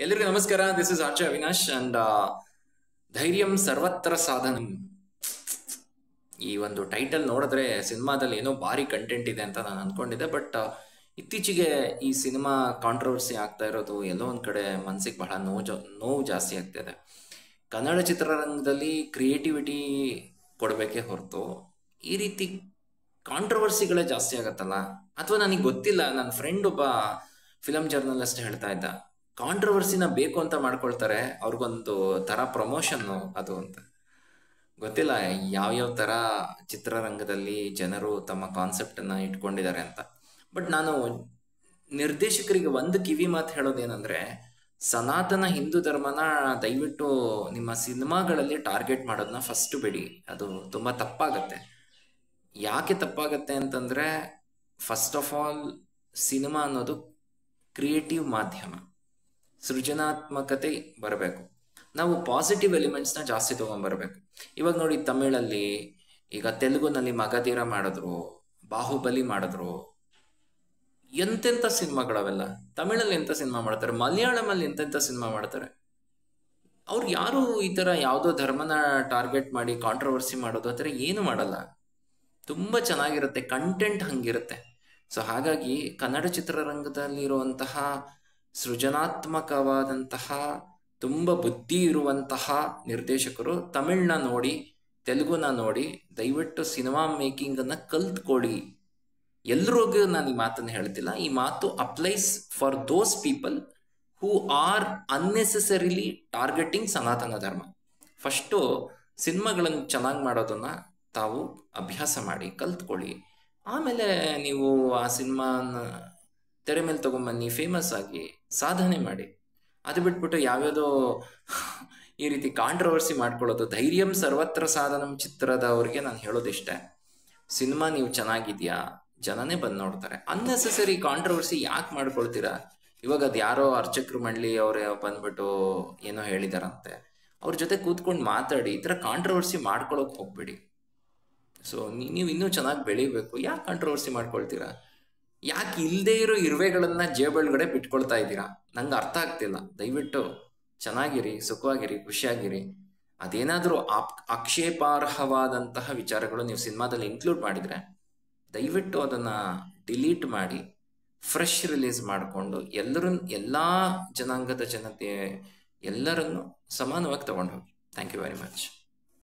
ಎಲ್ಲರಿಗೂ ನಮಸ್ಕಾರ. This is ಆರ್ಚೆ Avinash and Dhairyam ಸರ್ವತ್ರ ಸಾಧನಂ. ಈ ಒಂದು ಟೈಟಲ್ ನೋಡಿದ್ರೆ ಸಿನಿಮಾದಲ್ಲಿ ಏನೋ ಭಾರಿ ಕಂಟೆಂಟ್ ಇದೆ ಅಂತ ನಾನು ಅನ್ಕೊಂಡಿದ್ದೆ. ಬಟ್ ಇತ್ತೀಚೆಗೆ ಈ ಸಿನಿಮಾ ಕಾಂಟ್ರವರ್ಸಿ ಆಗ್ತಾ ಇರೋದು ಎಲ್ಲೋ ಒಂದ್ ಕಡೆ ಮನ್ಸಿಗೆ ಬಹಳ ನೋವು ಜಾಸ್ತಿ ಆಗ್ತಿದೆ. ಕನ್ನಡ ಚಿತ್ರರಂಗದಲ್ಲಿ ಕ್ರಿಯೇಟಿವಿಟಿ ಕೊಡಬೇಕೇ ಹೊರತು ಈ ರೀತಿ ಕಾಂಟ್ರವರ್ಸಿಗಳೇ ಜಾಸ್ತಿ ಆಗತ್ತಲ್ಲ. ಅಥವಾ ನನಗೆ ಗೊತ್ತಿಲ್ಲ, ನನ್ನ ಫ್ರೆಂಡ್ ಒಬ್ಬ ಫಿಲಮ್ ಜರ್ನಲಿಸ್ಟ್ ಹೇಳ್ತಾ ಇದ್ದ, ಕಾಂಟ್ರವರ್ಸಿನ ಬೇಕು ಅಂತ ಮಾಡ್ಕೊಳ್ತಾರೆ, ಅವ್ರಿಗೊಂದು ಥರ ಪ್ರಮೋಷನ್ನು ಅದು ಅಂತ. ಗೊತ್ತಿಲ್ಲ ಯಾವ್ಯಾವ ಥರ ಚಿತ್ರರಂಗದಲ್ಲಿ ಜನರು ತಮ್ಮ ಕಾನ್ಸೆಪ್ಟನ್ನು ಇಟ್ಕೊಂಡಿದ್ದಾರೆ ಅಂತ. ಬಟ್ ನಾನು ನಿರ್ದೇಶಕರಿಗೆ ಒಂದು ಕಿವಿ ಮಾತು ಹೇಳೋದೇನೆಂದರೆ, ಸನಾತನ ಹಿಂದೂ ಧರ್ಮನ ದಯವಿಟ್ಟು ನಿಮ್ಮ ಸಿನಿಮಾಗಳಲ್ಲಿ ಟಾರ್ಗೆಟ್ ಮಾಡೋದನ್ನ ಫಸ್ಟ್ ಬಿಡಿ. ಅದು ತುಂಬ ತಪ್ಪಾಗತ್ತೆ. ಯಾಕೆ ತಪ್ಪಾಗತ್ತೆ ಅಂತಂದರೆ, ಫಸ್ಟ್ ಆಫ್ ಆಲ್ ಸಿನಿಮಾ ಅನ್ನೋದು ಕ್ರಿಯೇಟಿವ್ ಮಾಧ್ಯಮ, ಸೃಜನಾತ್ಮಕತೆ ಬರಬೇಕು. ನಾವು ಪಾಸಿಟಿವ್ ಎಲಿಮೆಂಟ್ಸ್ನ ಜಾಸ್ತಿ ತೊಗೊಂಬರ್ಬೇಕು. ಇವಾಗ ನೋಡಿ, ತಮಿಳಲ್ಲಿ, ಈಗ ತೆಲುಗುನಲ್ಲಿ ಮಗಧೀರ ಮಾಡಿದ್ರು, ಬಾಹುಬಲಿ ಮಾಡಿದ್ರು, ಎಂತೆಂಥ ಸಿನಿಮಾಗಳವೆಲ್ಲ. ತಮಿಳಲ್ಲಿ ಎಂಥ ಸಿನಿಮಾ ಮಾಡ್ತಾರೆ, ಮಲಯಾಳಮಲ್ಲಿ ಎಂತೆಂಥ ಸಿನಿಮಾ ಮಾಡ್ತಾರೆ. ಅವ್ರು ಯಾರು ಈ ಥರ ಯಾವುದೋ ಧರ್ಮನ ಟಾರ್ಗೆಟ್ ಮಾಡಿ ಕಾಂಟ್ರವರ್ಸಿ ಮಾಡೋದು ಆ ಥರ ಏನು ಮಾಡಲ್ಲ. ತುಂಬ ಚೆನ್ನಾಗಿರುತ್ತೆ, ಕಂಟೆಂಟ್ ಹಂಗಿರುತ್ತೆ. ಸೊ ಹಾಗಾಗಿ ಕನ್ನಡ ಚಿತ್ರರಂಗದಲ್ಲಿರುವಂತಹ ಸೃಜನಾತ್ಮಕವಾದಂತಹ ತುಂಬ ಬುದ್ಧಿ ಇರುವಂತಹ ನಿರ್ದೇಶಕರು ತಮಿಳ್ನ ನೋಡಿ, ತೆಲುಗುನ ನೋಡಿ ದಯವಿಟ್ಟು ಸಿನಿಮಾ ಮೇಕಿಂಗನ್ನು ಕಲ್ತ್ಕೊಳ್ಳಿ. ಎಲ್ರಿಗೂ ನಾನು ಈ ಮಾತನ್ನು ಹೇಳ್ತಿಲ್ಲ, ಈ ಮಾತು applies for those people who are unnecessarily targeting ಸನಾತನ ಧರ್ಮ. ಫಸ್ಟು ಸಿನಿಮಾಗಳನ್ನು ಚೆನ್ನಾಗಿ ಮಾಡೋದನ್ನು ತಾವು ಅಭ್ಯಾಸ ಮಾಡಿ ಕಲ್ತ್ಕೊಳ್ಳಿ. ಆಮೇಲೆ ನೀವು ಆ ಸಿನಿಮಾನ ತೆರೆ ಮೇಲೆ ತೊಗೊಂಬನ್ನಿ, ಫೇಮಸ್ ಆಗಿ ಸಾಧನೆ ಮಾಡಿ. ಅದು ಬಿಟ್ಬಿಟ್ಟು ಯಾವ್ಯಾವುದೋ ಈ ರೀತಿ ಕಾಂಟ್ರವರ್ಸಿ ಮಾಡ್ಕೊಳ್ಳೋದು. ಧೈರ್ಯಂ ಸರ್ವತ್ರ ಸಾಧನಂ ಚಿತ್ರದವ್ರಿಗೆ ನಾನು ಹೇಳೋದಿಷ್ಟೇ, ಸಿನಿಮಾ ನೀವು ಚೆನ್ನಾಗಿದೆಯಾ ಜನನೇ ಬಂದು ನೋಡ್ತಾರೆ. ಅನ್ನೆಸೆಸರಿ ಕಾಂಟ್ರವರ್ಸಿ ಯಾಕೆ ಮಾಡ್ಕೊಳ್ತೀರಾ? ಇವಾಗ ಅದು ಯಾರೋ ಅರ್ಚಕರು ಮಂಡಳಿ ಅವರೇ ಬಂದ್ಬಿಟ್ಟು ಏನೋ ಹೇಳಿದಾರಂತೆ, ಅವ್ರ ಜೊತೆ ಕೂತ್ಕೊಂಡು ಮಾತಾಡಿ. ಈ ಥರ ಕಾಂಟ್ರವರ್ಸಿ ಮಾಡ್ಕೊಳಕ್ಕೆ ಹೋಗ್ಬೇಡಿ. ಸೊ ನೀವು ಇನ್ನೂ ಚೆನ್ನಾಗಿ ಬೆಳಿಬೇಕು, ಯಾಕೆ ಕಾಂಟ್ರವರ್ಸಿ ಮಾಡ್ಕೊಳ್ತೀರಾ? ಯಾಕೆ ಇಲ್ಲದೇ ಇರೋ ಇರುವೆಗಳನ್ನು ಜೇಬೊಳಗಡೆ ಬಿಟ್ಕೊಳ್ತಾ ಇದ್ದೀರಾ? ನಂಗೆ ಅರ್ಥ ಆಗ್ತಿಲ್ಲ. ದಯವಿಟ್ಟು ಚೆನ್ನಾಗಿರಿ, ಸುಖವಾಗಿರಿ, ಖುಷಿಯಾಗಿರಿ. ಅದೇನಾದರೂ ಆಕ್ಷೇಪಾರ್ಹವಾದಂತಹ ವಿಚಾರಗಳು ನೀವು ಸಿನಿಮಾದಲ್ಲಿ ಇನ್ಕ್ಲೂಡ್ ಮಾಡಿದರೆ ದಯವಿಟ್ಟು ಅದನ್ನು ಡಿಲೀಟ್ ಮಾಡಿ ಫ್ರೆಶ್ ರಿಲೀಸ್ ಮಾಡಿಕೊಂಡು ಎಲ್ಲ ಜನಾಂಗದ ಜನತೆ ಎಲ್ಲರನ್ನು ಸಮಾನವಾಗಿ ತಗೊಂಡು ಹೋಗಿ. Thank you very much.